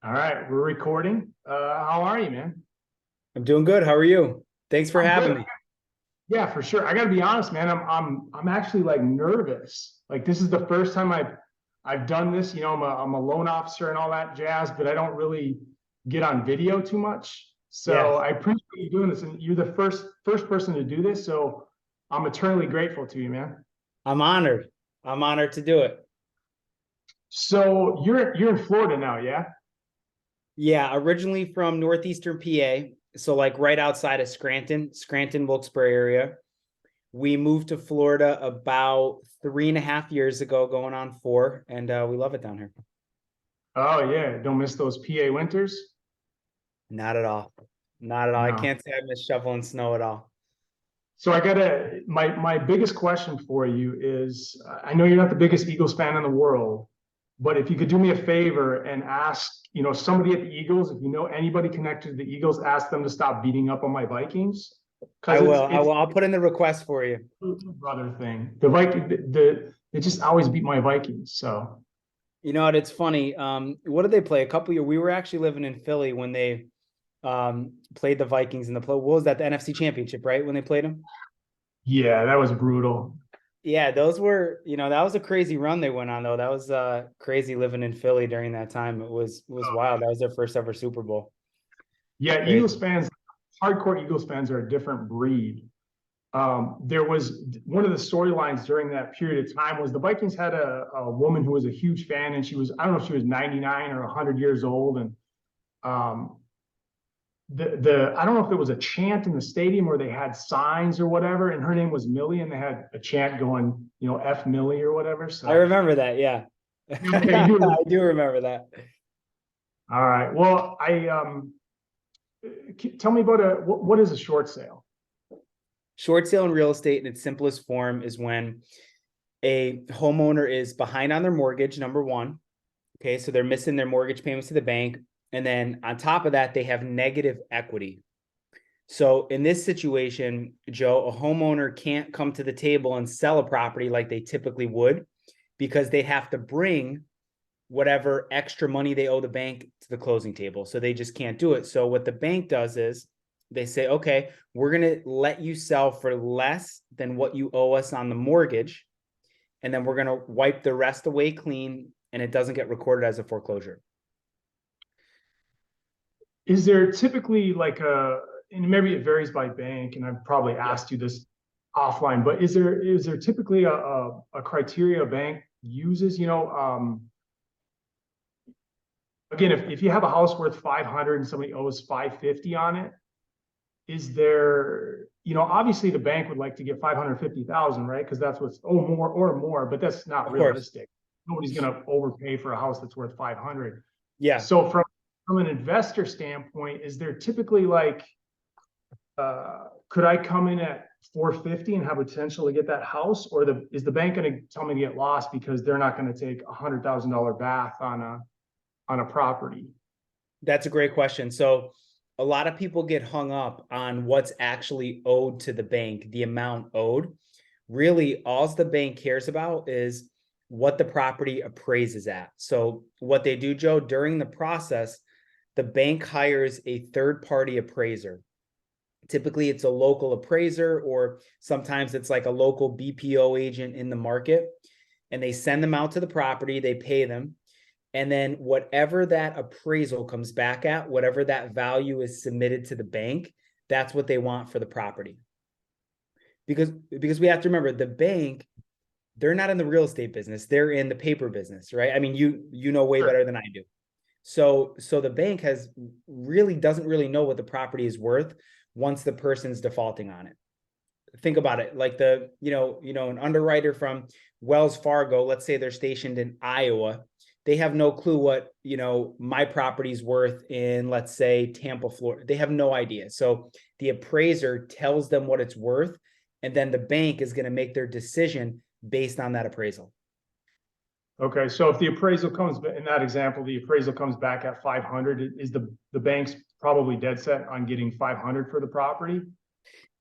All right, we're recording. How are you, man? I'm doing good. How are you? Thanks for I'm having good. me. Yeah, for sure. I got to be honest, man. I'm actually like nervous. Like this is the first time I've done this. I'm a loan officer and all that jazz, but I don't really get on video too much. Yeah, So I appreciate you doing this, and you're the first person to do this. So I'm eternally grateful to you, man. I'm honored. I'm honored to do it. So you're in Florida now, yeah? Yeah, originally from northeastern PA, so like right outside of Scranton, Wilkes-Barre area. We moved to Florida about 3.5 years ago, going on four, and we love it down here. Oh yeah, don't miss those PA winters. Not at all. Not at all. I No. can't say I miss shoveling snow at all. So I gotta my biggest question for you is I know you're not the biggest Eagles fan in the world, but if you could do me a favor and ask, somebody at the Eagles, if you know anybody connected to the Eagles, ask them to stop beating up on my Vikings. I Because will. I it's will. I'll put in the request for you. a brother thing. The Viking the they just always beat my Vikings. So You know what? It's funny. What did they play? A couple years. We were actually living in Philly when they played the Vikings in the play. What was that? The NFC Championship, right? When they played them. yeah, that was brutal. Yeah, those were, that was a crazy run they went on though. That was crazy living in Philly during that time. It was wild. That was their first ever Super Bowl. Yeah, Crazy. Eagles fans, hardcore Eagles fans are a different breed. There was one of the storylines during that period of time was the Vikings had a woman who was a huge fan, and I don't know if she was 99 or 100 years old, and um, the I don't know if it was a chant in the stadium or they had signs or whatever, and her name was Millie, and they had a chant going, F Millie or whatever. I So remember that. Yeah. okay, you do. I do remember that. All right. Well, tell me about what is a short sale? Short sale in real estate in its simplest form is when a homeowner is behind on their mortgage, number one. Okay, so they're missing their mortgage payments to the bank. And then on top of that, they have negative equity. So in this situation, Joe, a homeowner can't come to the table and sell a property like they typically would because they have to bring whatever extra money they owe the bank to the closing table. So they just can't do it. So what the bank does is they say, okay, we're going to let you sell for less than what you owe us on the mortgage. And then we're going to wipe the rest away clean and it doesn't get recorded as a foreclosure. Is there typically like and maybe it varies by bank, and I've probably Yeah. asked you this offline, but is there typically a criteria a bank uses? Again, if you have a house worth 500 and somebody owes 550 on it, is there, obviously the bank would like to get 550,000, right? Because that's what's more, but that's not Of course. realistic. Nobody's going to overpay for a house that's worth 500. Yeah. So from an investor standpoint, is there typically like could I come in at 450 and have potential to get that house, or is the bank going to tell me to get lost because they're not going to take $100,000 bath on a property? That's a great question. So a lot of people get hung up on what's actually owed to the bank, the amount owed. Really, all the bank cares about is what the property appraises at. So what they do, Joe, during the process, the bank hires a third-party appraiser. Typically, it's a local appraiser, or sometimes it's like a local BPO agent in the market. And they send them out to the property, they pay them. And then whatever that appraisal comes back at, whatever that value is submitted to the bank, that's what they want for the property. Because we have to remember the bank, they're not in the real estate business, they're in the paper business, right? I mean, you know way Sure. better than I do. So the bank doesn't really know what the property is worth once the person's defaulting on it. Think about it, like an underwriter from Wells Fargo, let's say they're stationed in Iowa, they have no clue what, my property's worth in, let's say, Tampa, Florida. They have no idea. So the appraiser tells them what it's worth, and then the bank is going to make their decision based on that appraisal. Okay, so if the appraisal comes in that example, the appraisal comes back at 500, is the bank's probably dead set on getting 500 for the property?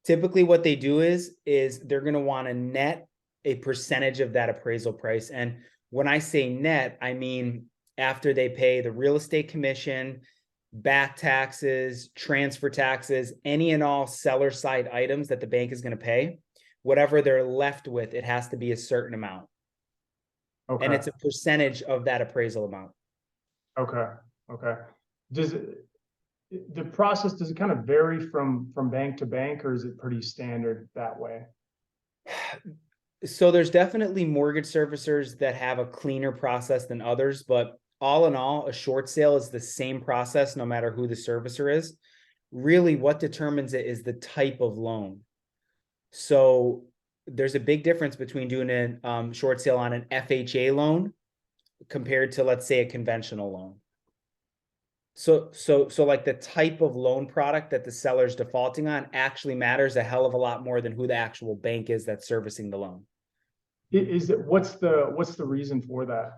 Typically what they do is they're going to want to net a percentage of that appraisal price. And when I say net, I mean after they pay the real estate commission, back taxes, transfer taxes, any and all seller side items that the bank is going to pay, whatever they're left with, it has to be a certain amount. And Okay, it's a percentage of that appraisal amount. okay, okay. Does it, the process, does it kind of vary from bank to bank, or is it pretty standard that way? So there's definitely mortgage servicers that have a cleaner process than others, but all in all, a short sale is the same process no matter who the servicer is. Really, what determines it is the type of loan. So there's a big difference between doing a short sale on an FHA loan compared to, let's say, a conventional loan. So like the type of loan product that the seller's defaulting on actually matters a hell of a lot more than who the actual bank is that's servicing the loan. Is it, what's the reason for that?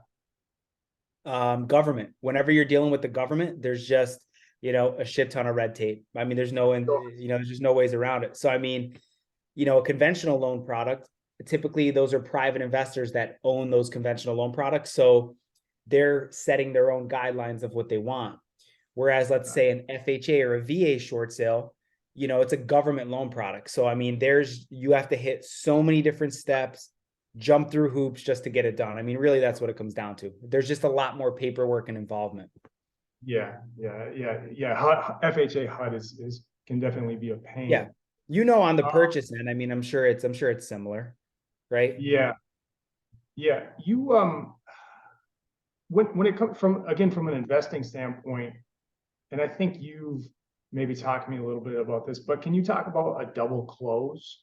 Government. Whenever you're dealing with the government, there's just, a shit ton of red tape. I mean, there's just no ways around it. So I mean, a conventional loan product, typically those are private investors that own those conventional loan products. So they're setting their own guidelines of what they want. Whereas, let's say an FHA or a VA short sale, it's a government loan product. So, I mean, you have to hit so many different steps, jump through hoops just to get it done. I mean, really, that's what it comes down to. There's just a lot more paperwork and involvement. Yeah, FHA HUD can definitely be a pain. Yeah. On the purchase end, I mean, I'm sure it's similar, right? Yeah, yeah. When it comes from an investing standpoint, and I think you've maybe talked to me a little bit about this, but can you talk about a double close?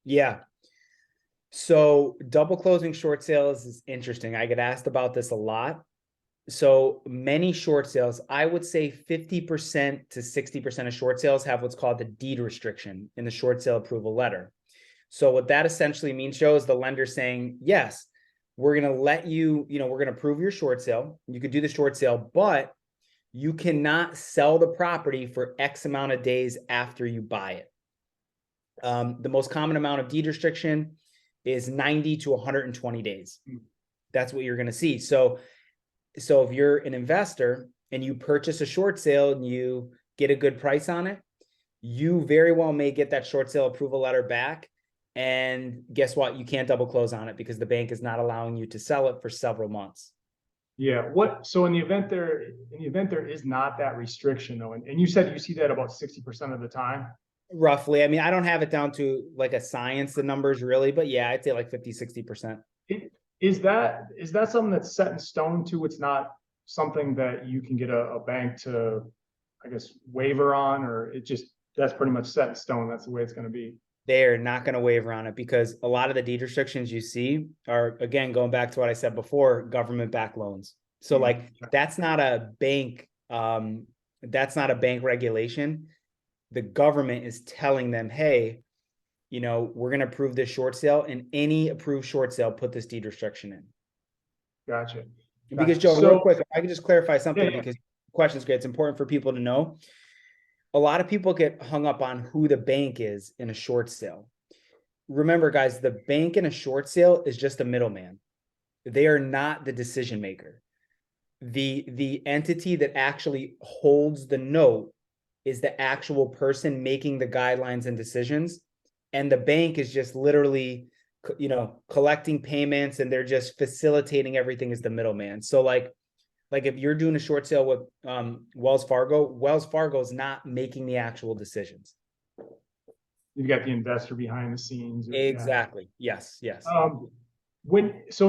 Yeah. So double closing short sales is interesting. I get asked about this a lot. So many short sales, I would say 50% to 60% of short sales have what's called the deed restriction in the short sale approval letter. So what that essentially means, Joe, is the lender saying, yes, we're going to let you, we're going to approve your short sale. You could do the short sale, but you cannot sell the property for X amount of days after you buy it. The most common amount of deed restriction is 90 to 120 days. That's what you're going to see. So if you're an investor and you purchase a short sale and you get a good price on it, you very well may get that short sale approval letter back. And guess what? You can't double close on it because the bank is not allowing you to sell it for several months. Yeah. So in the event there is not that restriction though, and you said you see that about 60% of the time. Roughly. I mean, I don't have it down to like a science, the numbers really, but yeah, I'd say like 50-60%. Is that something that's set in stone too? It's not something that you can get a bank to, I guess, waiver on, or that's pretty much set in stone. That's the way it's going to be. They're not going to waiver on it because a lot of the deed restrictions you see are, again, going back to what I said before, government-backed loans. So like that's not a bank regulation. The government is telling them, hey, we're going to approve this short sale, and any approved short sale, put this deed restriction in. Gotcha. Because Joe, real quick, if I can just clarify something, because the question is great. It's important for people to know. A lot of people get hung up on who the bank is in a short sale. Remember, guys, the bank in a short sale is just a middleman. They are not the decision maker. The entity that actually holds the note is the actual person making the guidelines and decisions. And the bank is just literally, collecting payments, and they're just facilitating everything as the middleman. So like if you're doing a short sale with Wells Fargo is not making the actual decisions. You've got the investor behind the scenes. Exactly. Yeah. Yes. So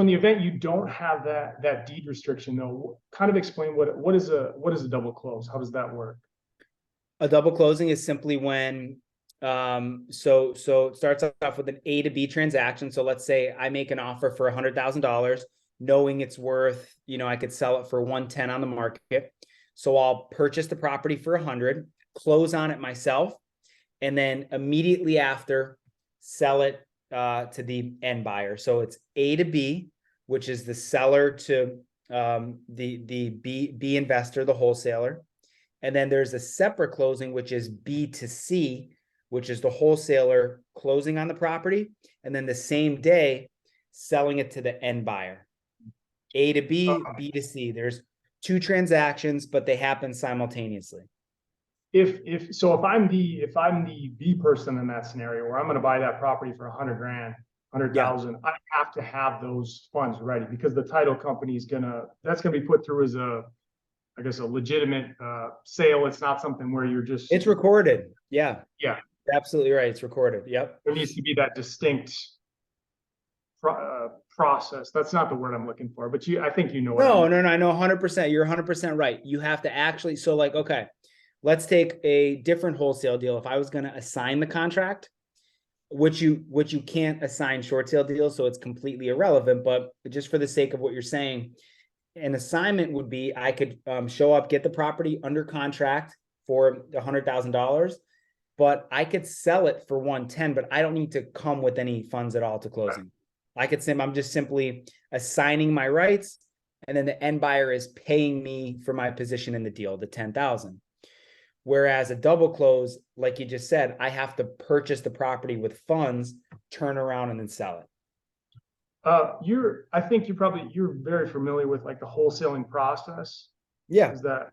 in the event you don't have that deed restriction though, kind of explain what is a double close? How does that work? A double closing is simply when so it starts off with an A to B transaction. So let's say I make an offer for $100,000, knowing it's worth, I could sell it for 110 on the market. So I'll purchase the property for 100, close on it myself, and then immediately after sell it to the end buyer. So it's A to B, which is the seller to the B investor, the wholesaler. And then there's a separate closing, which is B to C, which is the wholesaler closing on the property, and then the same day selling it to the end buyer. A to B, Uh, B to C. There's two transactions, but they happen simultaneously. if I'm the B person in that scenario where I'm going to buy that property for 100 grand, hundred Yeah, thousand, I have to have those funds ready because the title company is that's gonna be put through as I guess, a legitimate sale. It's not something where you're just, it's recorded. Yeah, yeah, you're absolutely right. It's recorded. Yep. there needs to be that distinct process. That's not the word I'm looking for, but I think you know what I No, mean. no, no, I know 100%. You're 100% right. You have to actually, so like, okay, let's take a different wholesale deal. If I was going to assign the contract, which you can't assign short sale deals, so it's completely irrelevant. But just for the sake of what you're saying, an assignment would be I could show up, get the property under contract for $100,000, but I could sell it for 110, but I don't need to come with any funds at all to closing. I could say I'm just simply assigning my rights, and then the end buyer is paying me for my position in the deal, the 10,000. Whereas a double close, like you just said, I have to purchase the property with funds, turn around, and then sell it. I think you're very familiar with like the wholesaling process. Yeah. Is that,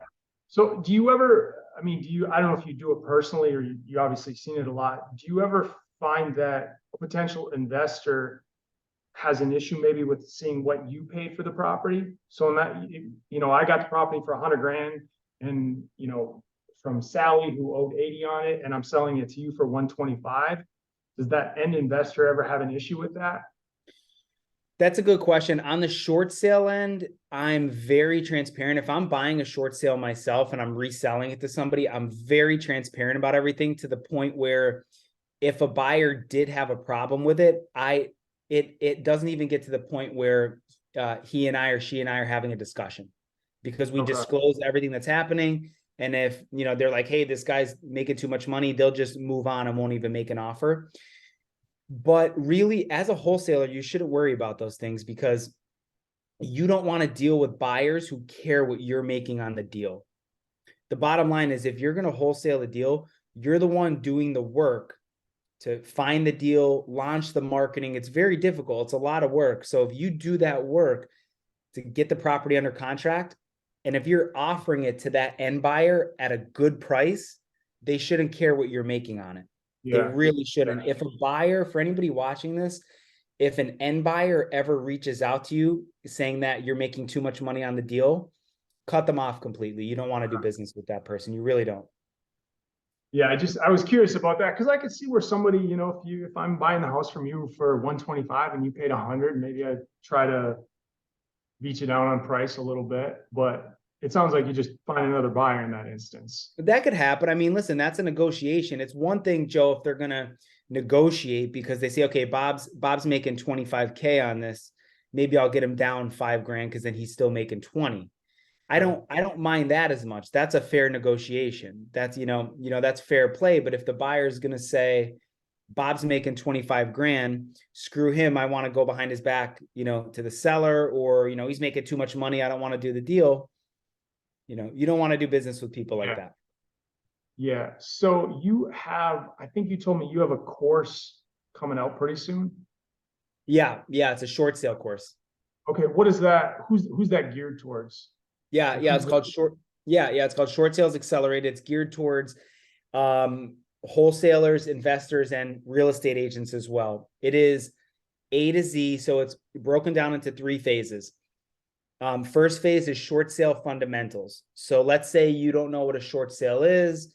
so do you ever, I mean, I don't know if you do it personally or you obviously seen it a lot. Do you ever find that a potential investor has an issue maybe with seeing what you paid for the property? So in that, I got the property for 100 grand and, from Sally who owed 80 on it and I'm selling it to you for 125. Does that end investor ever have an issue with that? That's a good question. On the short sale end, I'm very transparent. If I'm buying a short sale myself and I'm reselling it to somebody, I'm very transparent about everything to the point where if a buyer did have a problem with it, it doesn't even get to the point where he and I or she and I are having a discussion because we Okay. disclose everything that's happening. And if they're like, hey, this guy's making too much money, they'll just move on and won't even make an offer. But really, as a wholesaler, you shouldn't worry about those things because you don't want to deal with buyers who care what you're making on the deal. The bottom line is if you're going to wholesale a deal, you're the one doing the work to find the deal, launch the marketing. It's very difficult. It's a lot of work. So if you do that work to get the property under contract, and if you're offering it to that end buyer at a good price, they shouldn't care what you're making on it. They Yeah. really shouldn't. Yeah. If a buyer, for anybody watching this, if an end buyer ever reaches out to you saying that you're making too much money on the deal, cut them off completely. You don't want to do business with that person. You really don't. Yeah, I was curious about that because I could see where somebody, if I'm buying the house from you for 125 and you paid 100, maybe I try to beat you down on price a little bit, but it sounds like you just find another buyer in that instance. But that could happen. I mean, listen, that's a negotiation. It's one thing, Joe, if they're gonna negotiate because they say, okay, Bob's making 25K on this. Maybe I'll get him down 5 grand because then he's still making 20. I don't mind that as much. That's a fair negotiation. That's that's fair play. But if the buyer is gonna say Bob's making 25 grand, screw him. I want to go behind his back, to the seller, or he's making too much money. I don't want to do the deal. You don't want to do business with people like Yeah. that. Yeah. So I think you told me you have a course coming out pretty soon. Yeah, it's a short sale course. Okay. What is that? Who's that geared towards? Yeah, Like yeah, it's called short. Yeah, it's called Short Sales Accelerated. It's geared towards wholesalers, investors, and real estate agents as well. It is A to Z, so it's broken down into 3 phases. First phase is short sale fundamentals. So let's say you don't know what a short sale is,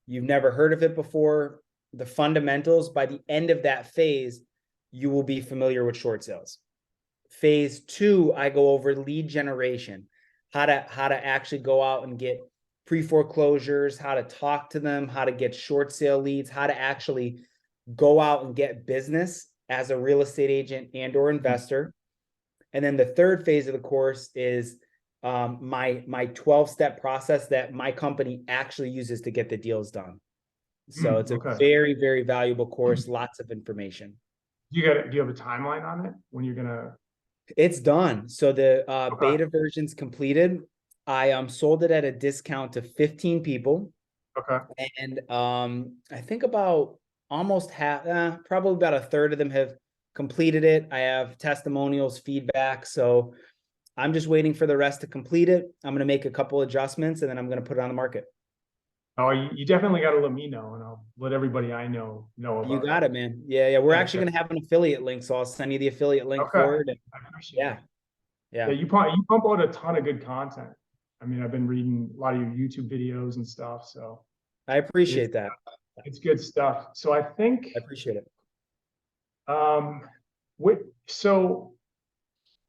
you've never heard of it before. The fundamentals, by the end of that phase, you will be familiar with short sales. Phase 2, I go over lead generation, how to actually go out and get pre-foreclosures, how to talk to them, how to get short sale leads, how to actually go out and get business as a real estate agent and or investor. And then the third phase of the course is my 12-step process that my company actually uses to get the deals done. So it's a Okay. very, very valuable course, lots of information. Do you have a timeline on it when you're gonna? It's done. So the Okay. beta version's completed. I sold it at a discount to 15 people. Okay. And I think about almost half, probably about a third of them have completed it. I have testimonials, feedback. So I'm just waiting for the rest to complete it. I'm going to make a couple adjustments and then I'm going to put it on the market. Oh, you definitely got to let me know, and I'll let everybody I know You about got it. it, man. Yeah, yeah. We're Yeah, actually going to have an affiliate link, so I'll send you the affiliate link okay. for it. And I appreciate yeah, it. Yeah, yeah. you pump out a ton of good content. I mean, I've been reading a lot of your YouTube videos and stuff, so I it's appreciate that. it's good stuff. So I think I appreciate it. um what so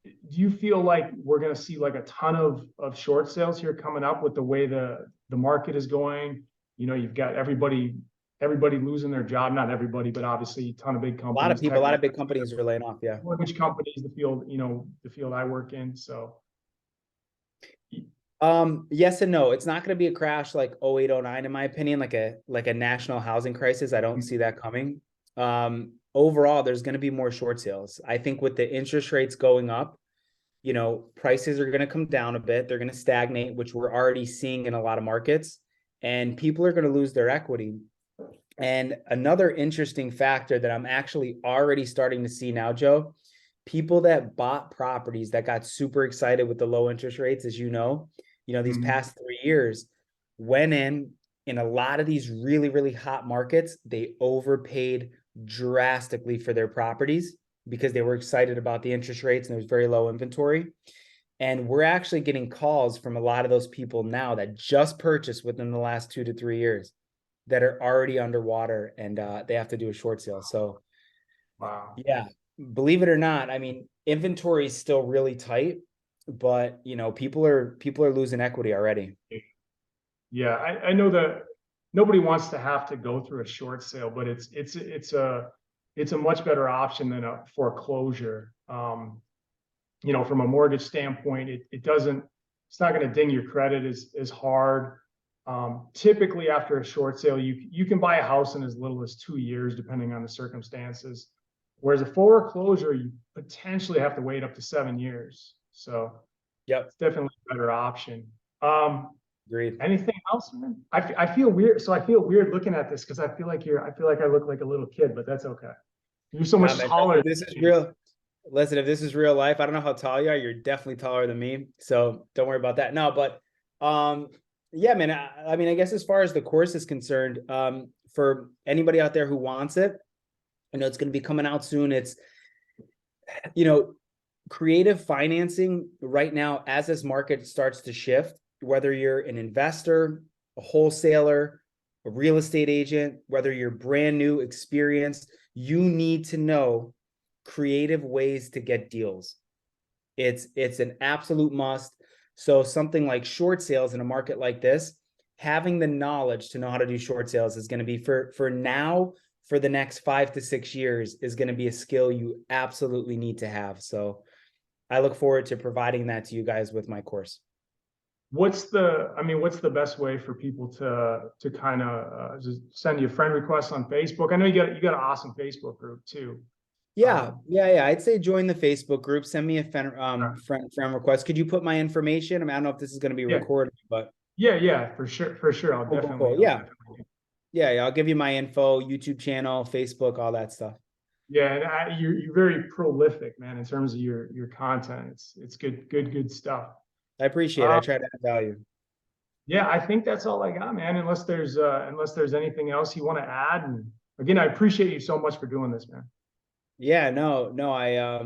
do you feel like we're going to see like a ton of short sales here coming up with the way the market is going? You know, you've got everybody losing their job, not everybody, but obviously a ton of big A lot of companies, people, a lot of technology, big companies are laying off. Yeah. mortgage companies, the field, the field I work in. So Yes and no. It's not going to be a crash like 08, 09, in my opinion, like a national housing crisis. I don't see that coming. Overall, there's going to be more short sales. I think with the interest rates going up, prices are going to come down a bit. They're going to stagnate, which we're already seeing in a lot of markets, and people are going to lose their equity. And another interesting factor that I'm actually already starting to see now, Joe, people that bought properties that got super excited with the low interest rates, as these mhm. past 3 years, went in a lot of these really, really hot markets, they overpaid drastically for their properties because they were excited about the interest rates and there was very low inventory. And we're actually getting calls from a lot of those people now that just purchased within the last 2 to 3 years that are already underwater and they have to do a short sale. So Wow. yeah, believe it or not, I mean, inventory is still really tight, but people are losing equity already. Yeah, I know that nobody wants to have to go through a short sale, but it's a much better option than a foreclosure. From a mortgage standpoint, it's not going to ding your credit as hard. Typically, after a short sale, you can buy a house in as little as 2 years, depending on the circumstances. Whereas a foreclosure, you potentially have to wait up to 7 years. So Yep, it's definitely a better option. Um, agreed. Anything else, man? I feel weird. So I feel weird looking at this because I feel like I look like a little kid, but that's okay. You're so Nah, much man, taller this is than me. real. Listen, if this is real life, I don't know how tall you are. You're definitely taller than me, so don't worry about that. No, but um, yeah, man. I mean, I guess as far as the course is concerned, for anybody out there who wants it, I know it's going to be coming out soon. It's you know, creative financing right now, as this market starts to shift, whether you're an investor, a wholesaler, a real estate agent, whether you're brand new, experienced, you need to know creative ways to get deals. It's an absolute must. So something like short sales in a market like this, having the knowledge to know how to do short sales is going to be for now, for the next 5 to 6 years, is going to be a skill you absolutely need to have. So I look forward to providing that to you guys with my course. What's the best way for people to kind of just send you a friend request on Facebook? I know you got an awesome Facebook group too. Yeah, Um, yeah, yeah. I'd say join the Facebook group. Send me a friend request. Could you put my information? I mean, I don't know if this is going to be yeah, recorded, but yeah, for sure. cool, cool, cool. I'll Yeah, definitely. yeah, yeah. I'll give you my info, YouTube channel, Facebook, all that stuff. Yeah, and you're very prolific, man, in terms of your content. It's good stuff. I appreciate it. Uh, I try to add value. yeah, I think that's all I got, man. Unless there's anything else you want to add. And again, I appreciate you so much for doing this, man. Yeah, no, no. I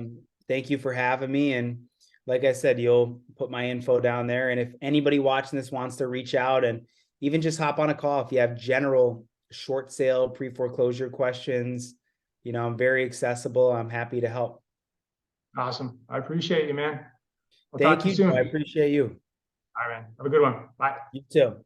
thank you for having me. And like I said, you'll put my info down there. And if anybody watching this wants to reach out and even just hop on a call, if you have general short sale, pre-foreclosure questions, I'm very accessible. I'm happy to help. Awesome. I appreciate you, man. I'll talk Thank to you you, soon. Joe. I All appreciate you. right, man. Have a good one. Bye. You too.